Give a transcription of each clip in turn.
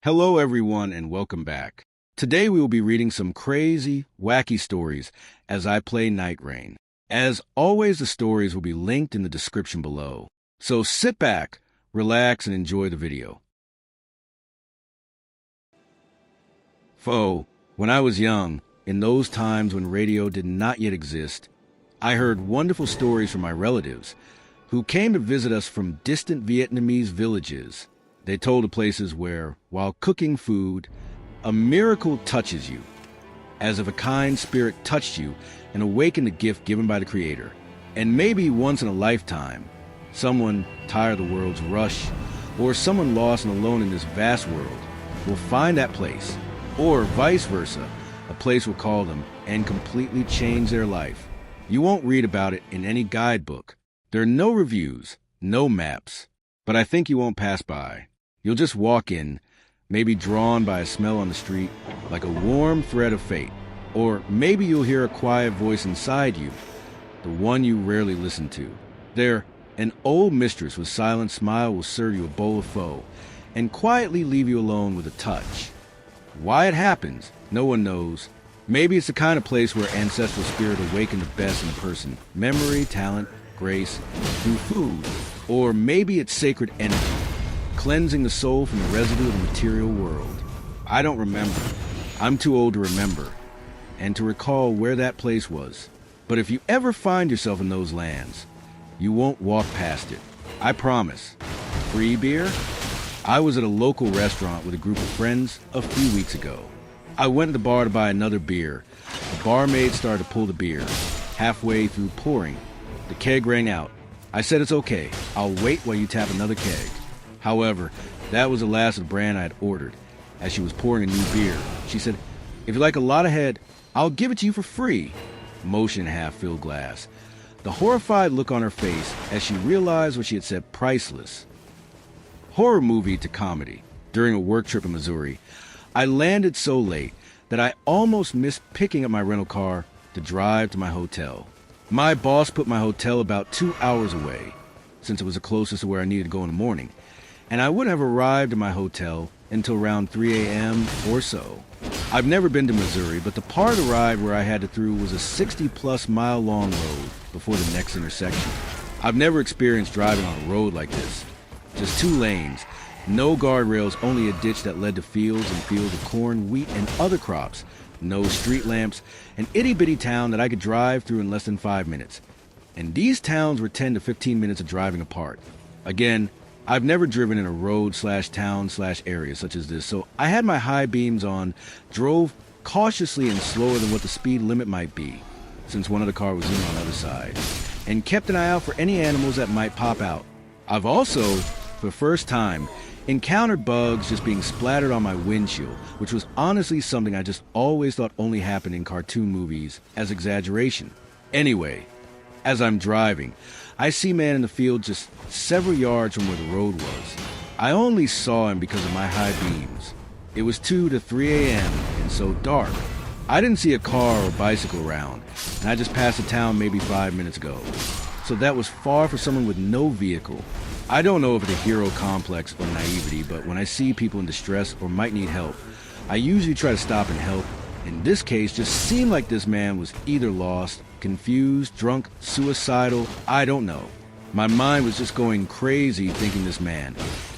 Hello everyone and welcome back. Today we will be reading some crazy, wacky stories as I play NightReign. As always, the stories will be linked in the description below. So sit back, relax, and enjoy the video. When I was young, in those times when radio did not yet exist, I heard wonderful stories from my relatives who came to visit us from distant Vietnamese villages. They told of places where, while cooking food, a miracle touches you, as if a kind spirit touched you and awakened a gift given by the Creator. And maybe once in a lifetime, someone tired of the world's rush, or someone lost and alone in this vast world, will find that place, or vice versa, a place will call them and completely change their life. You won't read about it in any guidebook. There are no reviews, no maps, but I think you won't pass by. You'll just walk in, maybe drawn by a smell on the street, like a warm thread of fate. Or maybe you'll hear a quiet voice inside you, the one you rarely listen to. There, an old mistress with silent smile will serve you a bowl of pho and quietly leave you alone with a touch. Why it happens, no one knows. Maybe it's the kind of place where ancestral spirit awaken the best in a person. Memory, talent, grace, through food. Or maybe it's sacred energy, cleansing the soul from the residue of the material world. I don't remember. I'm too old to remember and to recall where that place was. But if you ever find yourself in those lands, you won't walk past it. I promise. Free beer? I was at a local restaurant with a group of friends a few weeks ago. I went to the bar to buy another beer. The barmaid started to pull the beer. Halfway through pouring, the keg rang out. I said it's okay. I'll wait while you tap another keg. However, that was the last of the brand I had ordered. As she was pouring a new beer, she said, "If you like a lot ahead, I'll give it to you for free." Motion half-filled glass. The horrified look on her face as she realized what she had said priceless. Horror movie to comedy. During a work trip in Missouri, I landed so late that I almost missed picking up my rental car to drive to my hotel. My boss put my hotel about 2 hours away, since it was the closest to where I needed to go in the morning, and I wouldn't have arrived at my hotel until around 3 a.m. or so. I've never been to Missouri, but the part of the ride where I had to through was a 60-plus mile long road before the next intersection. I've never experienced driving on a road like this. Just 2 lanes, no guardrails, only a ditch that led to fields and fields of corn, wheat, and other crops. No street lamps, an itty-bitty town that I could drive through in less than 5 minutes. And these towns were 10 to 15 minutes of driving apart. Again, I've never driven in a road/town/area such as this, so I had my high beams on, drove cautiously and slower than what the speed limit might be, since one of the cars was in on the other side, and kept an eye out for any animals that might pop out. I've also, for the first time, encountered bugs just being splattered on my windshield, which was honestly something I just always thought only happened in cartoon movies as exaggeration. Anyway, as I'm driving, I see a man in the field just several yards from where the road was. I only saw him because of my high beams. It was 2 to 3 a.m. and so dark. I didn't see a car or bicycle around, and I just passed the town maybe 5 minutes ago. So that was far for someone with no vehicle. I don't know if it's a hero complex or naivety, but when I see people in distress or might need help, I usually try to stop and help. In this case, just seemed like this man was either lost, confused, drunk, suicidal, I don't know. My mind was just going crazy thinking this man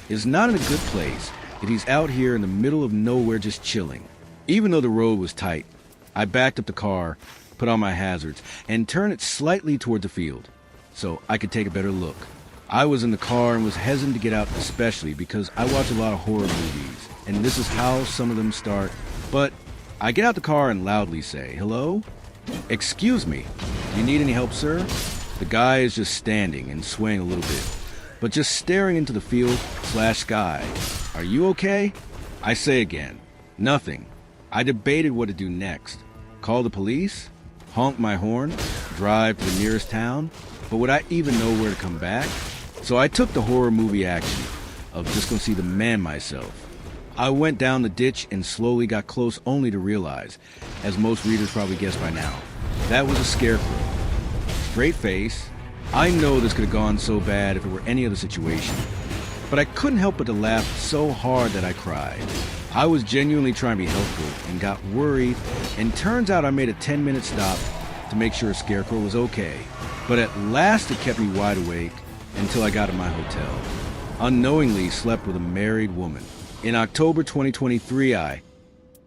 is not in a good place if he's out here in the middle of nowhere just chilling. Even though the road was tight, I backed up the car, put on my hazards, and turned it slightly toward the field so I could take a better look. I was in the car and was hesitant to get out, especially because I watch a lot of horror movies, and this is how some of them start. But I get out the car and loudly say, "Hello? Excuse me, do you need any help, sir?" The guy is just standing and swaying a little bit, but just staring into the field/sky. "Are you okay?" I say again, "Nothing." I debated what to do next. Call the police? Honk my horn? Drive to the nearest town? But would I even know where to come back? So I took the horror movie action of just gonna see the man myself. I went down the ditch and slowly got close only to realize, as most readers probably guessed by now, that was a scarecrow. Straight face. I know this could have gone so bad if it were any other situation. but I couldn't help but to laugh so hard that I cried. I was genuinely trying to be helpful and got worried, and turns out I made a 10-minute stop to make sure Scarecrow was okay. But at last it kept me wide awake until I got to my hotel. Unknowingly slept with a married woman. In October 2023,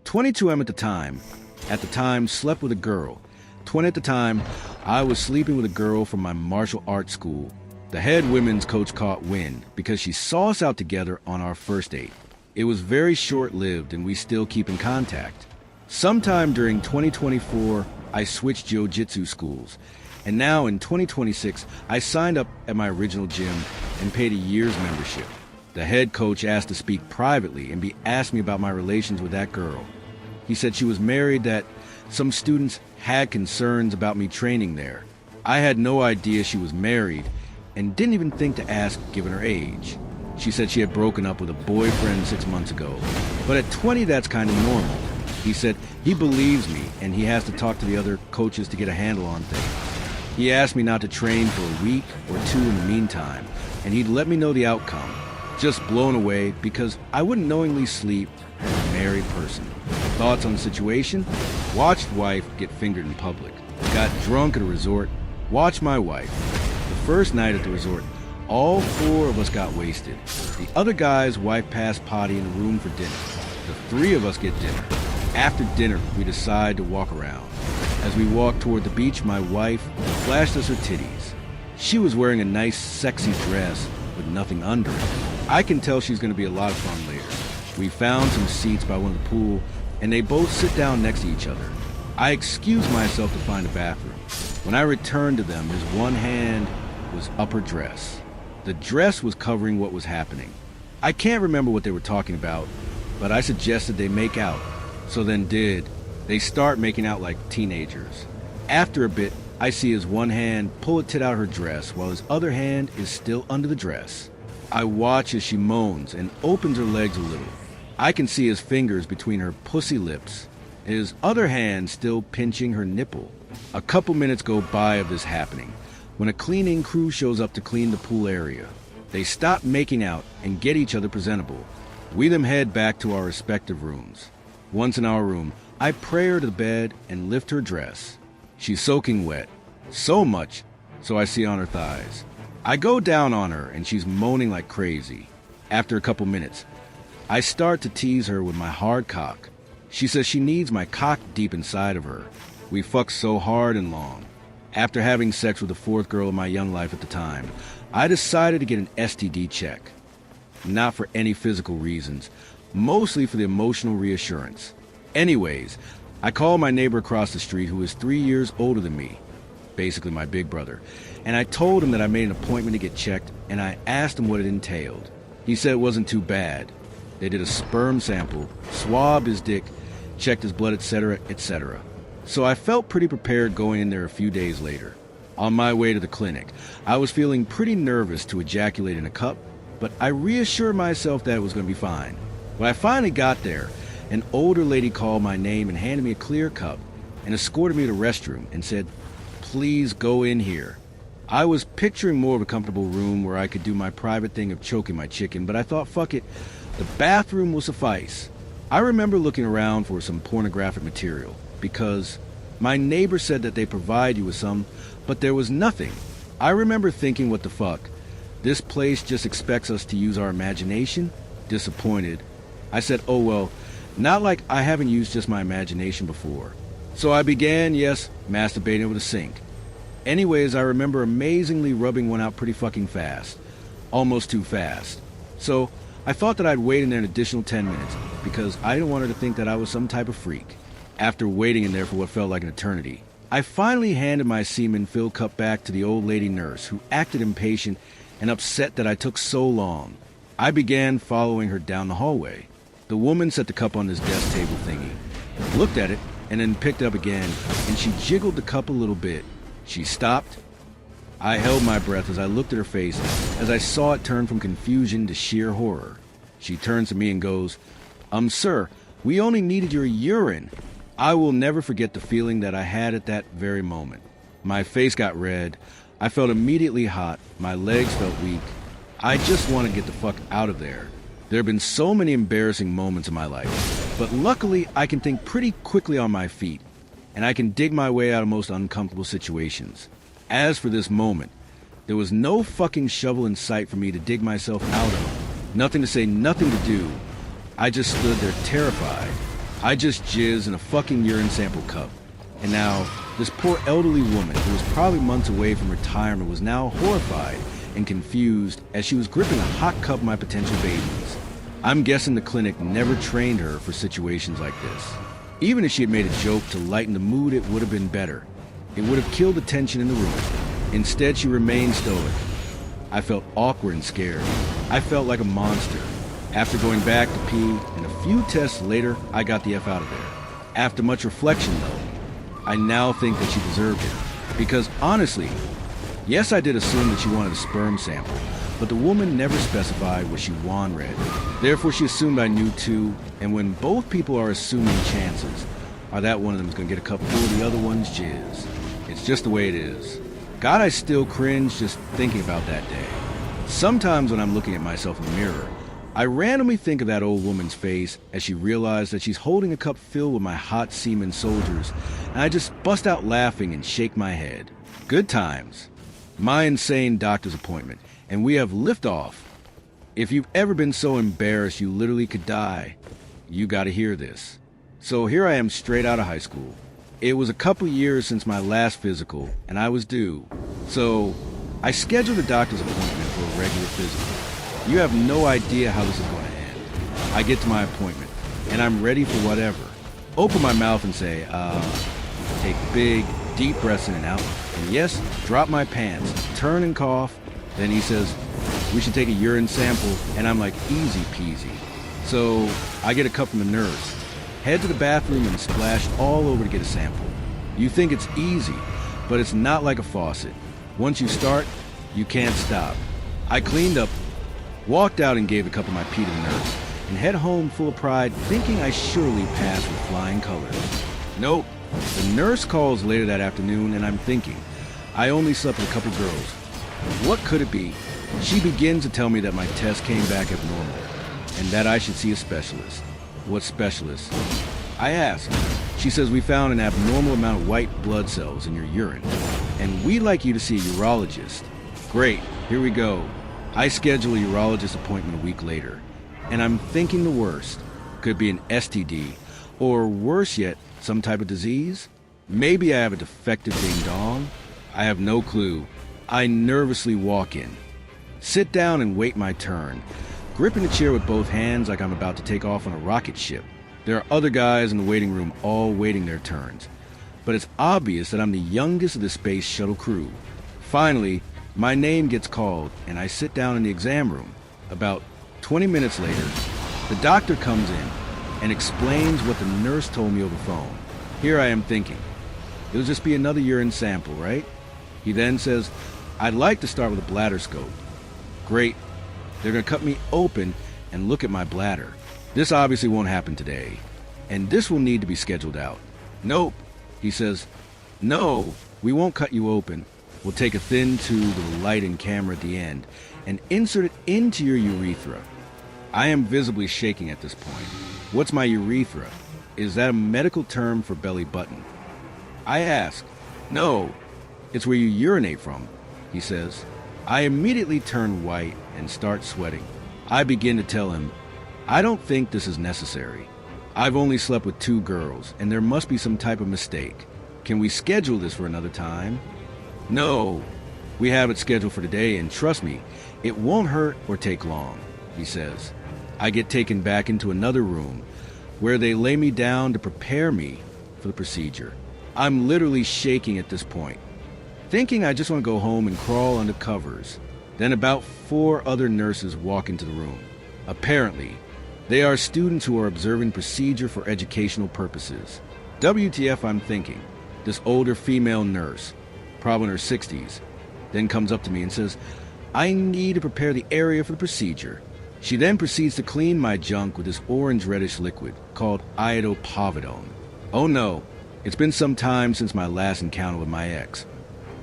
22 at the time, slept with a girl. 20 at the time, I was sleeping with a girl from my martial arts school. The head women's coach caught wind because she saw us out together on our first date. It was very short-lived and we still keep in contact. Sometime during 2024, I switched jiu-jitsu schools. And now in 2026, I signed up at my original gym and paid a year's membership. The head coach asked to speak privately and asked me about my relations with that girl. He said she was married, that some students had concerns about me training there. I had no idea she was married and didn't even think to ask given her age. She said she had broken up with a boyfriend 6 months ago. But at 20, that's kind of normal. He said he believes me and he has to talk to the other coaches to get a handle on things. He asked me not to train for a week or two in the meantime, and he'd let me know the outcome. Just blown away because I wouldn't knowingly sleep with a married person. Thoughts on the situation? Watched wife get fingered in public. Got drunk at a resort. Watched my wife. The first night at the resort, all 4 of us got wasted. The other guy's wife passed potty in the room for dinner. The 3 of us get dinner. After dinner, we decide to walk around. As we walked toward the beach, my wife flashed us her titties. She was wearing a nice, sexy dress with nothing under it. I can tell she's going to be a lot of fun later. We found some seats by one of the pool, and they both sit down next to each other. I excused myself to find a bathroom. When I returned to them, his one hand was up her dress. The dress was covering what was happening. I can't remember what they were talking about, but I suggested they make out. So then did. They start making out like teenagers. After a bit, I see his one hand pull a tit out her dress while his other hand is still under the dress. I watch as she moans and opens her legs a little. I can see his fingers between her pussy lips, his other hand still pinching her nipple. A couple minutes go by of this happening when a cleaning crew shows up to clean the pool area. They stop making out and get each other presentable. We then head back to our respective rooms. Once in our room, I pray her to bed and lift her dress. She's soaking wet, so much so I see on her thighs. I go down on her and she's moaning like crazy. After a couple minutes, I start to tease her with my hard cock. She says she needs my cock deep inside of her. We fuck so hard and long. After having sex with the 4th girl in my young life at the time, I decided to get an STD check. Not for any physical reasons, mostly for the emotional reassurance. Anyways, I called my neighbor across the street who is 3 years older than me, basically my big brother, and I told him that I made an appointment to get checked, and I asked him what it entailed. He said it wasn't too bad. They did a sperm sample, swabbed his dick, checked his blood, etc., etc. So I felt pretty prepared going in there a few days later. On my way to the clinic, I was feeling pretty nervous to ejaculate in a cup, but I reassured myself that it was going to be fine. When I finally got there, an older lady called my name and handed me a clear cup and escorted me to the restroom and said, "Please go in here." I was picturing more of a comfortable room where I could do my private thing of choking my chicken, but I thought, fuck it, the bathroom will suffice. I remember looking around for some pornographic material because my neighbor said that they provide you with some, but there was nothing. I remember thinking, what the fuck? This place just expects us to use our imagination? Disappointed. I said, oh well, not like I haven't used just my imagination before. So I began, yes, masturbating over the sink. Anyways, I remember amazingly rubbing one out pretty fucking fast. Almost too fast. So I thought that I'd wait in there an additional 10 minutes because I didn't want her to think that I was some type of freak. After waiting in there for what felt like an eternity, I finally handed my semen-filled cup back to the old lady nurse, who acted impatient and upset that I took so long. I began following her down the hallway. The woman set the cup on this desk table thingy, looked at it, and then picked it up again, and she jiggled the cup a little bit. She stopped. I held my breath as I looked at her face, as I saw it turn from confusion to sheer horror. She turns to me and goes, Sir, we only needed your urine." I will never forget the feeling that I had at that very moment. My face got red. I felt immediately hot. My legs felt weak. I just want to get the fuck out of there. There have been so many embarrassing moments in my life, but luckily I can think pretty quickly on my feet, and I can dig my way out of most uncomfortable situations. As for this moment, there was no fucking shovel in sight for me to dig myself out of. Nothing to say, nothing to do. I just stood there terrified. I just jizzed in a fucking urine sample cup. And now, this poor elderly woman who was probably months away from retirement was now horrified and confused as she was gripping a hot cup of my potential babies. I'm guessing the clinic never trained her for situations like this. Even if she had made a joke to lighten the mood, it would have been better. It would have killed the tension in the room. Instead, she remained stoic. I felt awkward and scared. I felt like a monster. After going back to pee, and a few tests later, I got the F out of there. After much reflection, though, I now think that she deserved it. Because honestly, yes, I did assume that she wanted a sperm sample, but the woman never specified what she read. Therefore, she assumed I knew too, and when both people are assuming chances, are that one of them is going to get a cup full of the other one's jizz. It's just the way it is. God, I still cringe just thinking about that day. Sometimes when I'm looking at myself in the mirror, I randomly think of that old woman's face as she realized that she's holding a cup filled with my hot semen soldiers, and I just bust out laughing and shake my head. Good times. My insane doctor's appointment, and we have liftoff. If you've ever been so embarrassed you literally could die, you gotta hear this. So here I am straight out of high school. It was a couple years since my last physical, and I was due. So I scheduled a doctor's appointment for a regular physical. You have no idea how this is going to end. I get to my appointment, and I'm ready for whatever. Open my mouth and say, take big, deep breaths in and out, and yes, drop my pants, turn and cough. Then he says, we should take a urine sample, and I'm like, easy peasy. So I get a cup from the nurse, head to the bathroom and splash all over to get a sample. You think it's easy, but it's not like a faucet. Once you start, you can't stop. I cleaned up, walked out and gave a cup of my pee to the nurse, and head home full of pride, thinking I surely passed with flying colors. Nope. The nurse calls later that afternoon, and I'm thinking, I only slept with a couple girls. What could it be? She begins to tell me that my test came back abnormal, and that I should see a specialist. What specialist? I ask. She says we found an abnormal amount of white blood cells in your urine, and we'd like you to see a urologist. Great, here we go. I schedule a urologist appointment a week later, and I'm thinking the worst. Could be an STD, or worse yet, some type of disease? Maybe I have a defective ding-dong? I have no clue. I nervously walk in, sit down and wait my turn, gripping the chair with both hands like I'm about to take off on a rocket ship. There are other guys in the waiting room all waiting their turns, but it's obvious that I'm the youngest of the space shuttle crew. Finally, my name gets called, and I sit down in the exam room. About 20 minutes later, the doctor comes in and explains what the nurse told me over the phone. Here I am thinking, it'll just be another urine sample, right? He then says, I'd like to start with a bladder scope. Great. They're going to cut me open and look at my bladder. This obviously won't happen today, and this will need to be scheduled out. Nope. He says, no, we won't cut you open. We'll take a thin tube with a light and camera at the end and insert it into your urethra. I am visibly shaking at this point. What's my urethra? Is that a medical term for belly button? I ask. No, it's where you urinate from, he says. I immediately turn white and start sweating. I begin to tell him, I don't think this is necessary. I've only slept with 2 girls, and there must be some type of mistake. Can we schedule this for another time? No, we have it scheduled for today, and trust me, it won't hurt or take long, he says. I get taken back into another room, where they lay me down to prepare me for the procedure. I'm literally shaking at this point, thinking I just want to go home and crawl under covers. Then about 4 other nurses walk into the room. Apparently, they are students who are observing procedure for educational purposes. WTF, I'm thinking. This older female nurse, probably in her 60s, then comes up to me and says, I need to prepare the area for the procedure. She then proceeds to clean my junk with this orange-reddish liquid called iodopovidone. Oh no, it's been some time since my last encounter with my ex.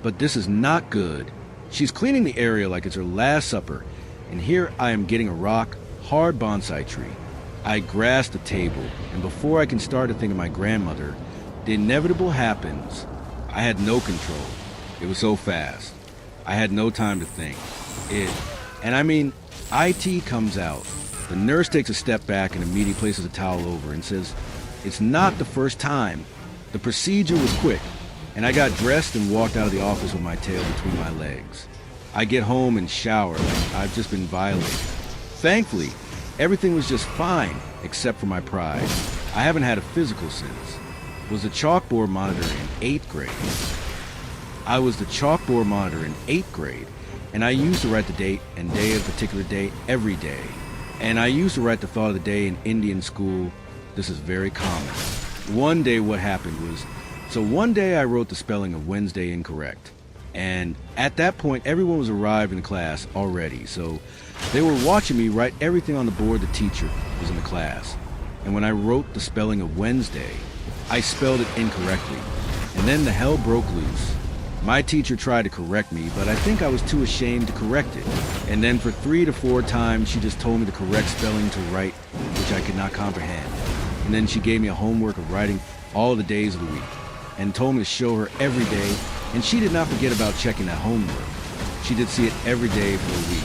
But this is not good. She's cleaning the area like it's her last supper, and here I am getting a rock, hard bonsai tree. I grasp the table, and before I can start to think of my grandmother, the inevitable happens. I had no control. It was so fast. I had no time to think. IT comes out. The nurse takes a step back and immediately places a towel over and says, "It's not the first time." The procedure was quick, and I got dressed and walked out of the office with my tail between my legs. I get home and shower like I've just been violated. Thankfully, everything was just fine, except for my pride. I haven't had a physical since. Was the chalkboard monitor in 8th grade. I was the chalkboard monitor in 8th grade, and I used to write the date and day of a particular day every day. And I used to write the thought of the day in Indian school. This is very common. One day what happened was, one day I wrote the spelling of Wednesday incorrect. And at that point, everyone was arrived in class already, so they were watching me write everything on the board the teacher was in the class. And when I wrote the spelling of Wednesday, I spelled it incorrectly. And then the hell broke loose. My teacher tried to correct me, but I think I was too ashamed to correct it. And then for 3 to 4 times, she just told me the correct spelling to write, which I could not comprehend. And then she gave me a homework of writing all the days of the week, and told me to show her every day, and she did not forget about checking that homework. She did see it every day for a week.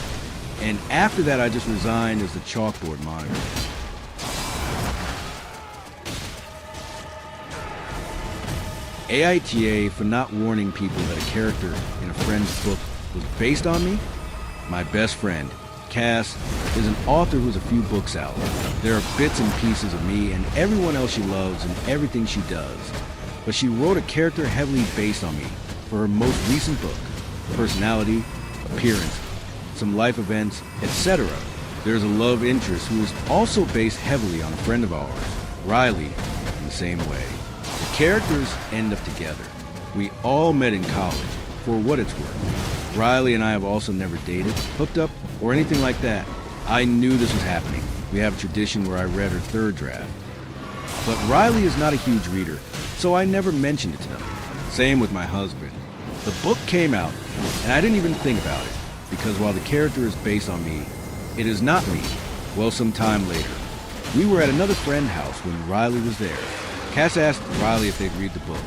And after that, I just resigned as the chalkboard monitor. AITA for not warning people that a character in a friend's book was based on me? My best friend, Cass, is an author who has a few books out. There are bits and pieces of me and everyone else she loves and everything she does. But she wrote a character heavily based on me for her most recent book, personality, appearance, some life events, etc. There's a love interest who is also based heavily on a friend of ours, Riley, in the same way. The characters end up together. We all met in college, for what it's worth. Riley and I have also never dated, hooked up, or anything like that. I knew this was happening. We have a tradition where I read her 3rd draft. But Riley is not a huge reader, so I never mentioned it to them. Same with my husband. The book came out, and I didn't even think about it, because while the character is based on me, it is not me. Well, some time later, we were at another friend's house when Riley was there. Cass asked Riley if they'd read the book.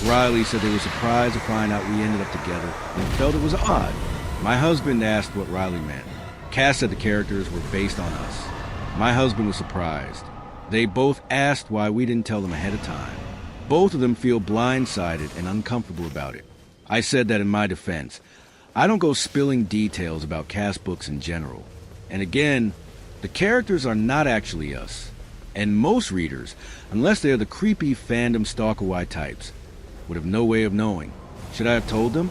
Riley said they were surprised to find out we ended up together and felt it was odd. My husband asked what Riley meant. Cass said the characters were based on us. My husband was surprised. They both asked why we didn't tell them ahead of time. Both of them feel blindsided and uncomfortable about it. I said that in my defense, I don't go spilling details about Cass books in general. And again, the characters are not actually us. And most readers, unless they are the creepy fandom stalker-wide types, would have no way of knowing. Should I have told them?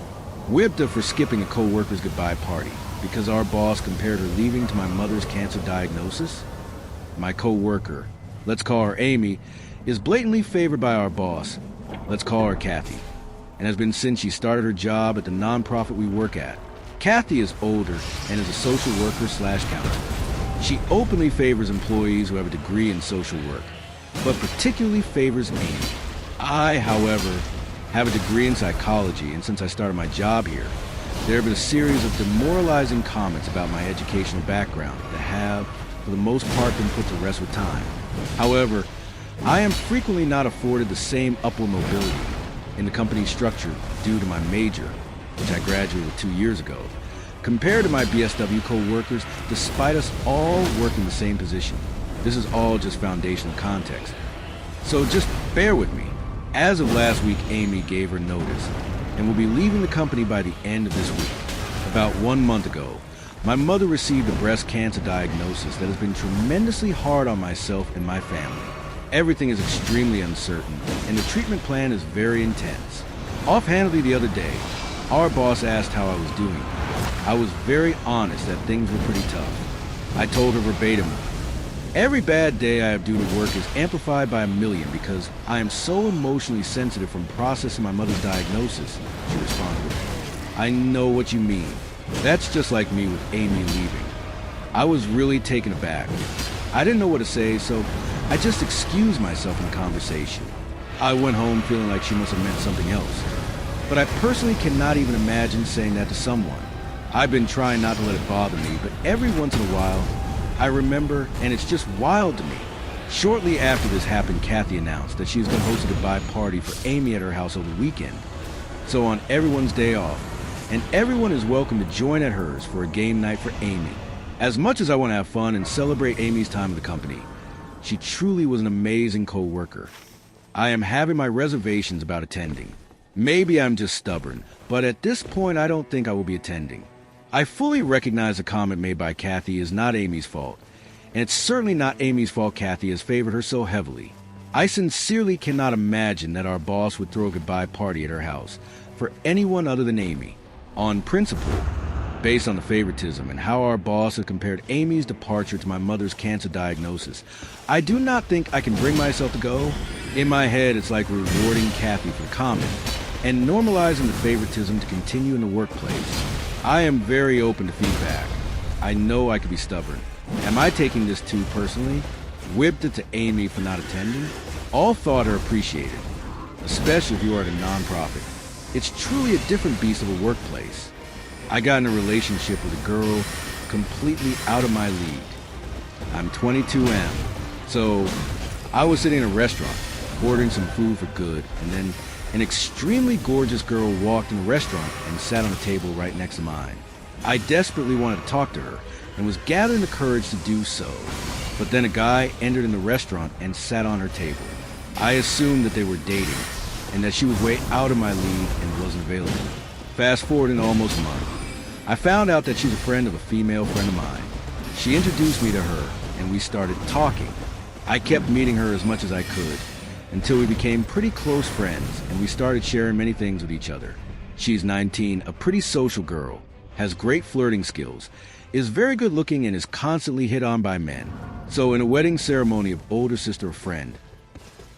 Whipped her for skipping a co-worker's goodbye party because our boss compared her leaving to my mother's cancer diagnosis? My co-worker, let's call her Amy, is blatantly favored by our boss. Let's call her Kathy, and has been since she started her job at the nonprofit we work at. Kathy is older and is a social worker/counselor. She openly favors employees who have a degree in social work, but particularly favors Amy. I, however, have a degree in psychology, and since I started my job here, there have been a series of demoralizing comments about my educational background that have, for the most part, been put to rest with time. However, I am frequently not afforded the same upward mobility in the company structure due to my major, which I graduated with 2 years ago, compared to my BSW co-workers, despite us all working the same position. This is all just foundational context. So just bear with me. As of last week, Amy gave her notice and will be leaving the company by the end of this week. About 1 month ago, my mother received a breast cancer diagnosis that has been tremendously hard on myself and my family. Everything is extremely uncertain, and the treatment plan is very intense. Offhandedly the other day, our boss asked how I was doing. I was very honest that things were pretty tough. I told her verbatim, "Every bad day I have due to work is amplified by 1,000,000 because I am so emotionally sensitive from processing my mother's diagnosis," she responded. "I know what you mean. That's just like me with Amy leaving." I was really taken aback. I didn't know what to say, so I just excused myself in the conversation. I went home feeling like she must have meant something else. But I personally cannot even imagine saying that to someone. I've been trying not to let it bother me, but every once in a while, I remember, and it's just wild to me. Shortly after this happened, Kathy announced that she was going to host a goodbye party for Amy at her house over the weekend. So on everyone's day off, and everyone is welcome to join at hers for a game night for Amy. As much as I want to have fun and celebrate Amy's time in the company, she truly was an amazing co-worker. I am having my reservations about attending. Maybe I'm just stubborn, but at this point I don't think I will be attending. I fully recognize the comment made by Kathy is not Amy's fault, and it's certainly not Amy's fault Kathy has favored her so heavily. I sincerely cannot imagine that our boss would throw a goodbye party at her house for anyone other than Amy. On principle, based on the favoritism and how our boss has compared Amy's departure to my mother's cancer diagnosis, I do not think I can bring myself to go. In my head, it's like rewarding Kathy for the comment and normalizing the favoritism to continue in the workplace. I am very open to feedback. I know I could be stubborn. Am I taking this too personally? Whipped it to Amy for not attending? All thought are appreciated, especially if you are at a nonprofit. It's truly a different beast of a workplace. I got in a relationship with a girl completely out of my league. I'm 22M, so I was sitting in a restaurant, ordering some food for good, and then an extremely gorgeous girl walked in the restaurant and sat on a table right next to mine. I desperately wanted to talk to her and was gathering the courage to do so, but then a guy entered in the restaurant and sat on her table. I assumed that they were dating and that she was way out of my league and wasn't available. Fast forward in almost a month, I found out that she's a friend of a female friend of mine. She introduced me to her and we started talking. I kept meeting her as much as I could until we became pretty close friends and we started sharing many things with each other. She's 19, a pretty social girl, has great flirting skills, is very good looking and is constantly hit on by men. So in a wedding ceremony of older sister or friend,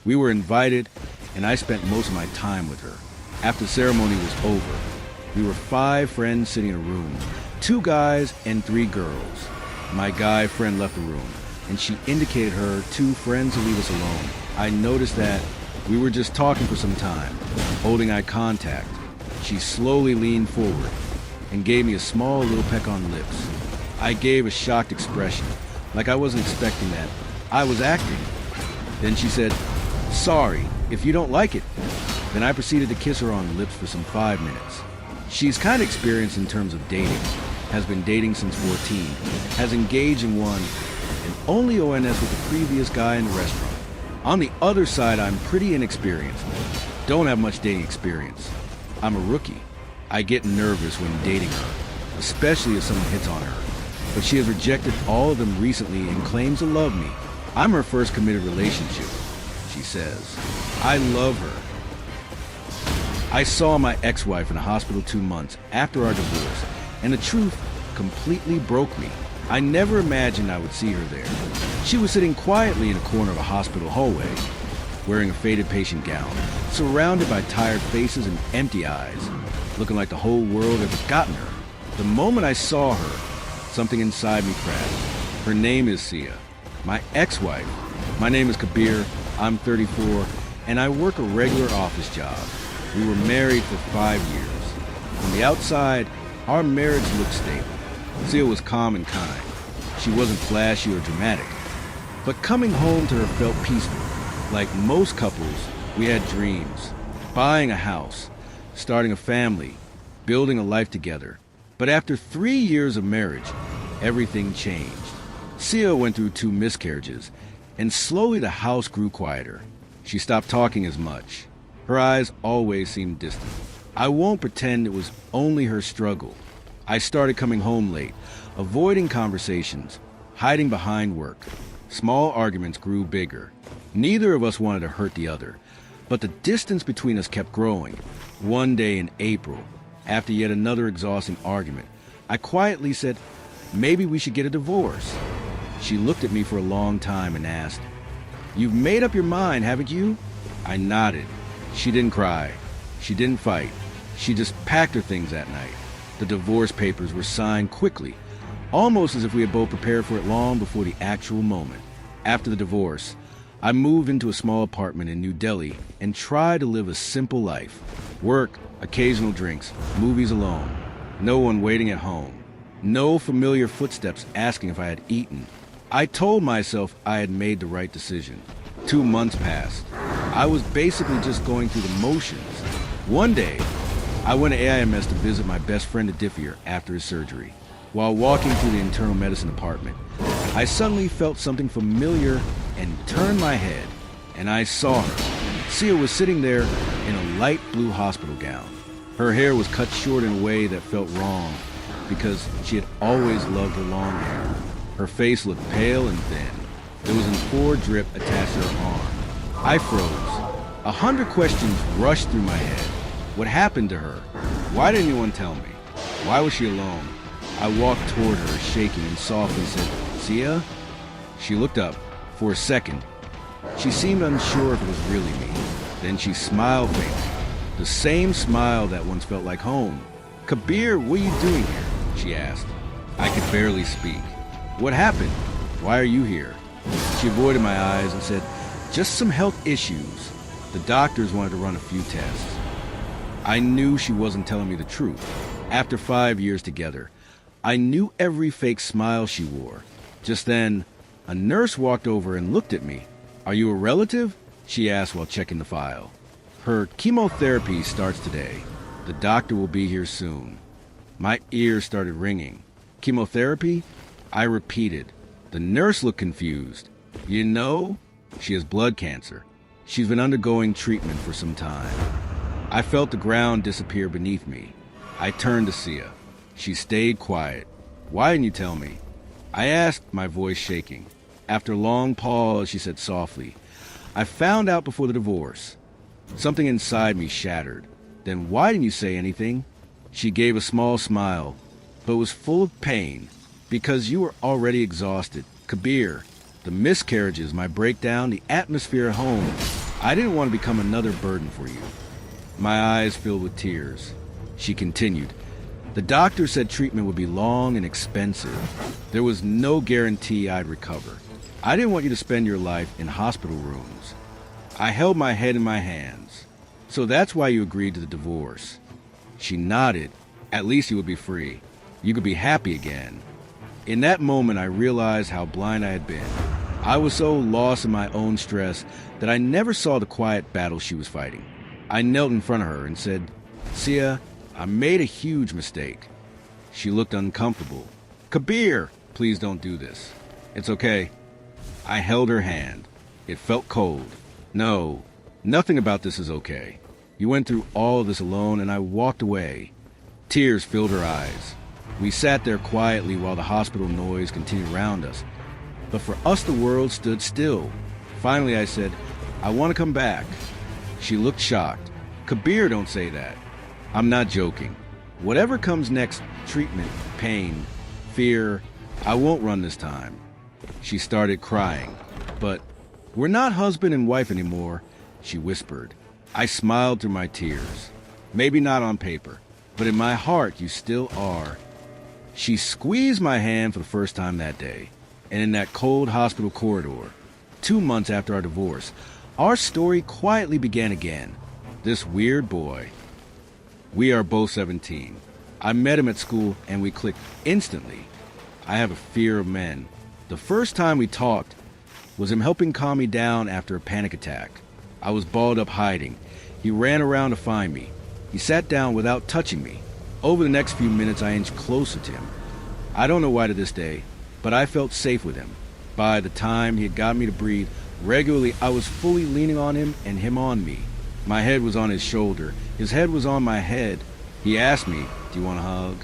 we were invited and I spent most of my time with her. After the ceremony was over, we were 5 friends sitting in a room, 2 guys and 3 girls. My guy friend left the room and she indicated her 2 friends to leave us alone. I noticed that we were just talking for some time, holding eye contact. She slowly leaned forward and gave me a small little peck on the lips. I gave a shocked expression, like I wasn't expecting that. I was acting. Then she said, "Sorry, if you don't like it." Then I proceeded to kiss her on the lips for some 5 minutes. She's kind of experienced in terms of dating, has been dating since 14, has engaged in one and only ONS with the previous guy in the restaurant. On the other side, I'm pretty inexperienced. Don't have much dating experience. I'm a rookie. I get nervous when dating her, especially if someone hits on her. But she has rejected all of them recently and claims to love me. I'm her first committed relationship, she says. I love her. I saw my ex-wife in the hospital 2 months after our divorce, and the truth completely broke me. I never imagined I would see her there. She was sitting quietly in a corner of a hospital hallway, wearing a faded patient gown, surrounded by tired faces and empty eyes, looking like the whole world had forgotten her. The moment I saw her, something inside me crashed. Her name is Sia. My ex-wife. My name is Kabir. I'm 34, and I work a regular office job. We were married for 5 years. From the outside, our marriage looked stable. Sia was calm and kind. She wasn't flashy or dramatic. But coming home to her felt peaceful. Like most couples, we had dreams. Buying a house, starting a family, building a life together. But after 3 years of marriage, everything changed. Sia went through 2 miscarriages, and slowly the house grew quieter. She stopped talking as much. Her eyes always seemed distant. I won't pretend it was only her struggle. I started coming home late, avoiding conversations, hiding behind work. Small arguments grew bigger. Neither of us wanted to hurt the other, but the distance between us kept growing. One day in April, after yet another exhausting argument, I quietly said, "Maybe we should get a divorce." She looked at me for a long time and asked, "You've made up your mind, haven't you?" I nodded. She didn't cry. She didn't fight. She just packed her things that night. The divorce papers were signed quickly, almost as if we had both prepared for it long before the actual moment. After the divorce, I moved into a small apartment in New Delhi and tried to live a simple life. Work, occasional drinks, movies alone. No one waiting at home. No familiar footsteps asking if I had eaten. I told myself I had made the right decision. 2 months passed. I was basically just going through the motions. One day, I went to AIMS to visit my best friend at Diffier after his surgery. While walking through the internal medicine department, I suddenly felt something familiar and turned my head, and I saw her. Sia was sitting there in a light blue hospital gown. Her hair was cut short in a way that felt wrong, because she had always loved her long hair. Her face looked pale and thin. There was an IV drip attached to her arm. I froze. 100 questions rushed through my head. What happened to her? Why didn't anyone tell me? Why was she alone? I walked toward her, shaking, and softly said, "Sia?" She looked up. For a second, she seemed unsure if it was really me. Then she smiled faintly. The same smile that once felt like home. "Kabir, what are you doing here?" she asked. I could barely speak. "What happened? Why are you here?" She avoided my eyes and said, "Just some health issues. The doctors wanted to run a few tests." I knew she wasn't telling me the truth. After 5 years together, I knew every fake smile she wore. Just then, a nurse walked over and looked at me. "Are you a relative?" she asked while checking the file. "Her chemotherapy starts today. The doctor will be here soon." My ears started ringing. "Chemotherapy?" I repeated. The nurse looked confused. "You know, she has blood cancer. She's been undergoing treatment for some time." I felt the ground disappear beneath me. I turned to Sia. She stayed quiet. "Why didn't you tell me?" I asked, my voice shaking. After a long pause, she said softly, "I found out before the divorce." Something inside me shattered. "Then why didn't you say anything?" She gave a small smile, but was full of pain. "Because you were already exhausted. Kabir, the miscarriages, my breakdown, the atmosphere at home. I didn't want to become another burden for you." My eyes filled with tears. She continued, "The doctor said treatment would be long and expensive. There was no guarantee I'd recover. I didn't want you to spend your life in hospital rooms." I held my head in my hands. "So that's why you agreed to the divorce." She nodded. "At least you would be free. You could be happy again." In that moment, I realized how blind I had been. I was so lost in my own stress that I never saw the quiet battle she was fighting. I knelt in front of her and said, "Sia, I made a huge mistake." She looked uncomfortable. "Kabir, please don't do this." "It's okay." I held her hand. It felt cold. "No, nothing about this is okay. You went through all of this alone," and I walked away. Tears filled her eyes. We sat there quietly while the hospital noise continued around us. But for us, the world stood still. Finally, I said, "I want to come back." She looked shocked. "Kabir, don't say that." "I'm not joking. Whatever comes next, treatment, pain, fear, I won't run this time." She started crying. "But we're not husband and wife anymore," she whispered. I smiled through my tears. "Maybe not on paper, but in my heart you still are." She squeezed my hand for the first time that day, and in that cold hospital corridor, 2 months after our divorce, our story quietly began again. This weird boy. We are both 17. I met him at school and we clicked instantly. I have a fear of men. The first time we talked was him helping calm me down after a panic attack. I was balled up hiding. He ran around to find me. He sat down without touching me. Over the next few minutes, I inched closer to him. I don't know why to this day, but I felt safe with him. By the time he had gotten me to breathe regularly, I was fully leaning on him and him on me. My head was on his shoulder. His head was on my head. He asked me, "Do you want a hug?"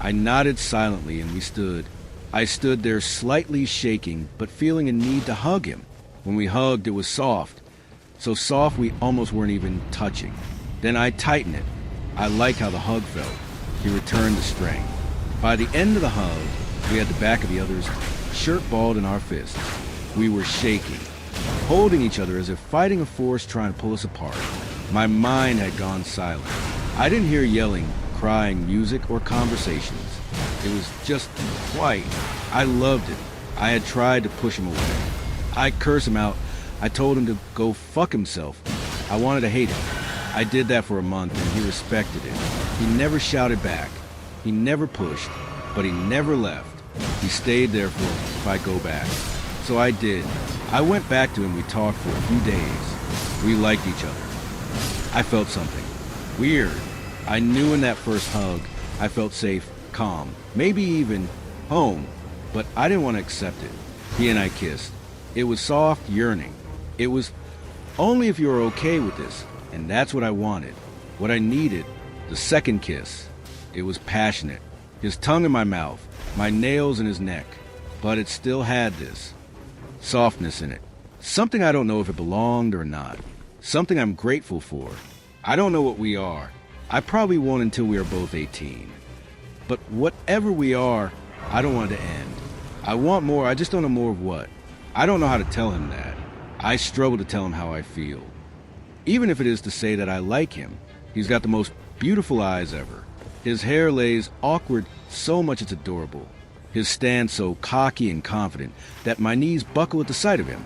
I nodded silently and we stood. I stood there slightly shaking, but feeling a need to hug him. When we hugged, it was soft. So soft we almost weren't even touching. Then I tightened it. I liked how the hug felt. He returned the strength. By the end of the hug, we had the back of the other's shirt balled in our fists. We were shaking, holding each other as if fighting a force trying to pull us apart. My mind had gone silent. I didn't hear yelling, crying, music, or conversations. It was just quiet. I loved it. I had tried to push him away. I cursed him out. I told him to go fuck himself. I wanted to hate him. I did that for a month and he respected it. He never shouted back. He never pushed, but he never left. He stayed there for if I go back. So I did. I went back to him. We talked for a few days. We liked each other. I felt something weird. I knew in that first hug, I felt safe, calm, maybe even home, but I didn't want to accept it. He and I kissed. It was soft yearning. It was only if you were okay with this, and that's what I wanted. What I needed, the second kiss. It was passionate. His tongue in my mouth, my nails in his neck, but it still had this softness in it. Something I don't know if it belonged or not. Something I'm grateful for. I don't know what we are. I probably won't until we are both 18. But whatever we are, I don't want it to end. I want more, I just don't know more of what. I don't know how to tell him that. I struggle to tell him how I feel. Even if it is to say that I like him. He's got the most beautiful eyes ever. His hair lays awkward so much it's adorable. His stance so cocky and confident that my knees buckle at the sight of him.